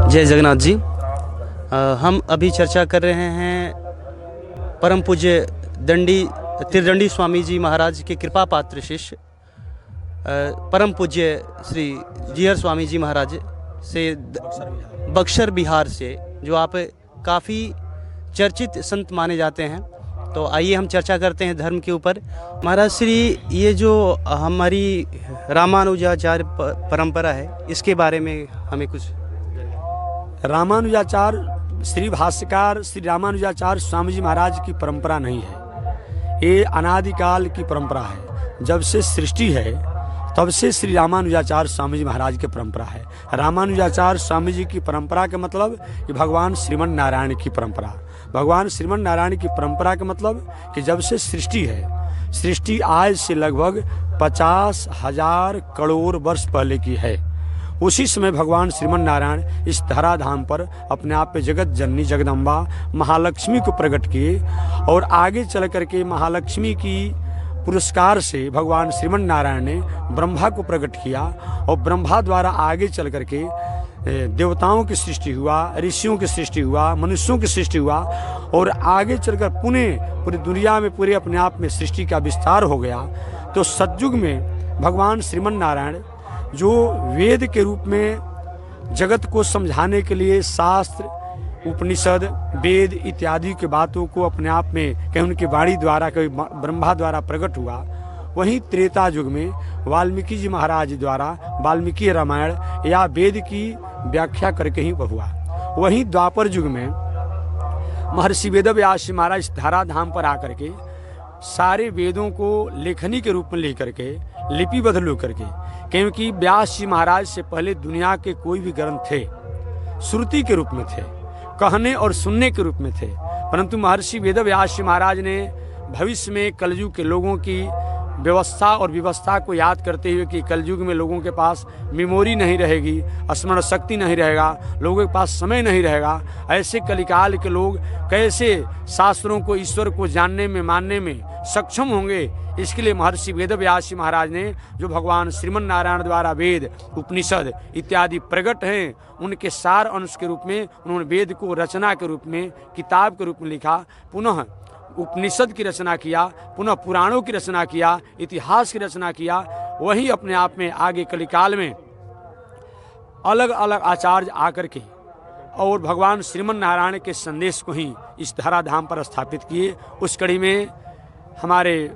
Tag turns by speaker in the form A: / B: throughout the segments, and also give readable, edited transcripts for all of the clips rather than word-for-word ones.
A: जय जगन्नाथ जी। हम अभी चर्चा कर रहे हैं परम पूज्य त्रिदंडी स्वामी जी महाराज के कृपा पात्र शिष्य परम पूज्य श्री जीहर स्वामी जी महाराज से बक्सर बिहार से, जो आप काफ़ी चर्चित संत माने जाते हैं। तो आइए हम चर्चा करते हैं धर्म के ऊपर। महाराज श्री, ये जो हमारी रामानुजाचार्य परंपरा है, इसके बारे में हमें कुछ।
B: रामानुजाचार्य श्री भाष्यकार श्री रामानुजाचार्य स्वामी जी महाराज की परंपरा नहीं है। ये अनादिकाल की परंपरा है। जब से सृष्टि है तब से श्री रामानुजाचार्य स्वामी जी महाराज की परंपरा है। रामानुजाचार्य स्वामी जी की परंपरा का मतलब कि भगवान श्रीमन नारायण की परंपरा। भगवान श्रीमन नारायण की परंपरा का मतलब कि जब से सृष्टि है, सृष्टि आज से लगभग 50,000 करोड़ वर्ष पहले की है। उसी समय भगवान श्रीमन नारायण इस धराधाम पर अपने आप पे जगत जननी जगदम्बा महालक्ष्मी को प्रकट किए और आगे चल करके महालक्ष्मी की पुरस्कार से भगवान श्रीमन नारायण ने ब्रह्मा को प्रकट किया और ब्रह्मा द्वारा आगे चल करके देवताओं की सृष्टि हुआ, ऋषियों की सृष्टि हुआ, मनुष्यों की सृष्टि हुआ और आगे चलकर पूरी दुनिया में पूरे अपने आप में सृष्टि का विस्तार हो गया। तो सतयुग में भगवान श्रीमन नारायण जो वेद के रूप में जगत को समझाने के लिए शास्त्र, उपनिषद, वेद इत्यादि के बातों को अपने आप में कहीं उनकी वाणी द्वारा, कहीं ब्रह्मा द्वारा प्रकट हुआ, वहीं त्रेता युग में वाल्मीकि जी महाराज द्वारा वाल्मीकि रामायण या वेद की व्याख्या करके ही हुआ। वहीं द्वापर युग में महर्षि वेदव्यास महाराज धराधाम पर आकर के सारे वेदों को लेखनी के रूप में लेकर के लिपिबद्ध लोग करके, क्योंकि व्यास जी महाराज से पहले दुनिया के कोई भी ग्रंथ थे श्रुति के रूप में थे, कहने और सुनने के रूप में थे, परंतु महर्षि वेदव्यास जी महाराज ने भविष्य में कलयुग के लोगों की व्यवस्था और विवस्था को याद करते हुए कि कलयुग में लोगों के पास मेमोरी नहीं रहेगी, स्मरण शक्ति नहीं रहेगा, लोगों के पास समय नहीं रहेगा, ऐसे कलिकाल के लोग कैसे शास्त्रों को, ईश्वर को जानने में, मानने में सक्षम होंगे। इसके लिए महर्षि वेदव्यास महाराज ने जो भगवान श्रीमन नारायण द्वारा वेद, उपनिषद इत्यादि प्रकट हैं, उनके सार अंश के रूप में उन्होंने वेद को रचना के रूप में, किताब के रूप में लिखा, पुनः उपनिषद की रचना किया, पुनः पुराणों की रचना किया, इतिहास की रचना किया। वही अपने आप में आगे कलिकाल में अलग अलग आचार्य आकर के और भगवान श्रीमन नारायण के संदेश को ही इस धराधाम पर स्थापित किए। उस कड़ी में हमारे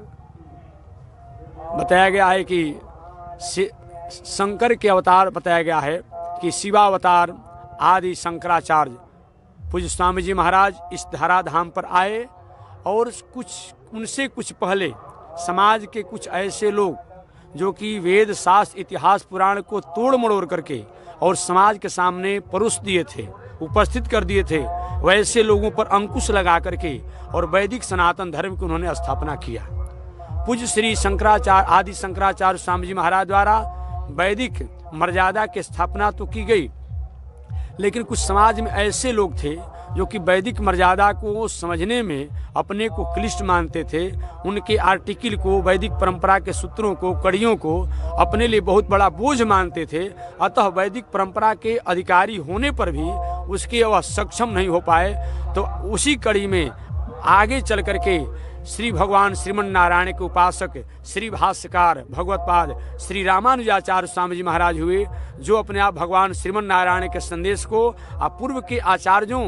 B: बताया गया है कि शंकर के अवतार बताया गया है कि शिवावतार आदि शंकराचार्य पूज्य स्वामी जी महाराज इस धराधाम पर आए और उनसे कुछ पहले समाज के कुछ ऐसे लोग जो कि वेद, शास्त्र, इतिहास, पुराण को तोड़ मड़ोड़ करके और समाज के सामने परोस दिए थे, उपस्थित कर दिए थे, वैसे लोगों पर अंकुश लगा करके और वैदिक सनातन धर्म की उन्होंने स्थापना किया। पूज्य श्री शंकराचार्य आदि शंकराचार्य स्वामी जी महाराज द्वारा वैदिक मर्यादा की स्थापना तो की गई, लेकिन कुछ समाज में ऐसे लोग थे जो कि वैदिक मर्यादा को समझने में अपने को क्लिष्ट मानते थे, उनके आर्टिकल को, वैदिक परंपरा के सूत्रों को, कड़ियों को अपने लिए बहुत बड़ा बोझ मानते थे। अतः वैदिक परंपरा के अधिकारी होने पर भी उसके वह सक्षम नहीं हो पाए। तो उसी कड़ी में आगे चल करके श्री भगवान श्रीमन नारायण के उपासक श्री भाष्यकार भगवतपाद श्री रामानुजाचार्य स्वामी जी महाराज हुए, जो अपने आप भगवान श्रीमन नारायण के संदेश को पूर्व के आचार्यों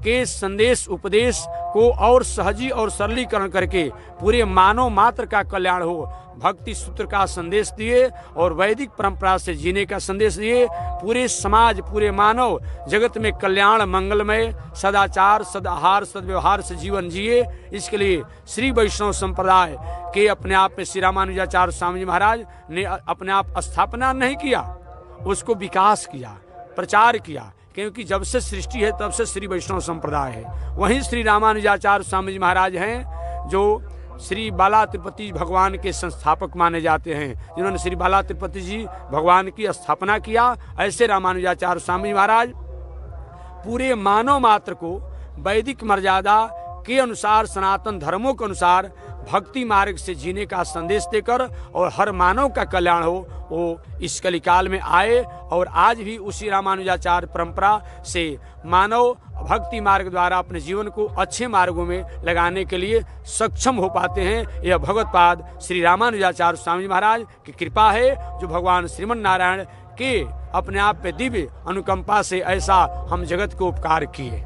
B: के संदेश उपदेश को और सहजी और सरलीकरण करके पूरे मानव मात्र का कल्याण हो, भक्ति सूत्र का संदेश दिए और वैदिक परंपरा से जीने का संदेश दिए। पूरे समाज, पूरे मानव जगत में कल्याण, मंगलमय, सदाचार, सदाहार, सद्व्यवहार से जीवन जिए। इसके लिए श्री वैष्णव संप्रदाय के अपने आप में श्री रामानुजाचार्य स्वामी जी महाराज ने अपने आप स्थापना नहीं किया, उसको विकास किया, प्रचार किया, क्योंकि जब से सृष्टि है तब से श्री वैष्णव संप्रदाय है। वहीं श्री रामानुजाचार्य स्वामी जी महाराज हैं जो श्री बाला तिरुपति भगवान के संस्थापक माने जाते हैं, जिन्होंने श्री बाला तिरुपति जी भगवान की स्थापना किया। ऐसे रामानुजाचार्य स्वामी महाराज पूरे मानव मात्र को वैदिक मर्यादा के अनुसार, सनातन धर्मों के अनुसार भक्ति मार्ग से जीने का संदेश देकर और हर मानव का कल्याण हो, वो इस कलिकाल में आए। और आज भी उसी रामानुजाचार्य परंपरा से मानव भक्ति मार्ग द्वारा अपने जीवन को अच्छे मार्गों में लगाने के लिए सक्षम हो पाते हैं। यह भगवत्पाद श्री रामानुजाचार्य स्वामी जी महाराज की कृपा है, जो भगवान श्रीमन नारायण के अपने आप पे दिव्य अनुकंपा से ऐसा हम जगत को उपकार किए।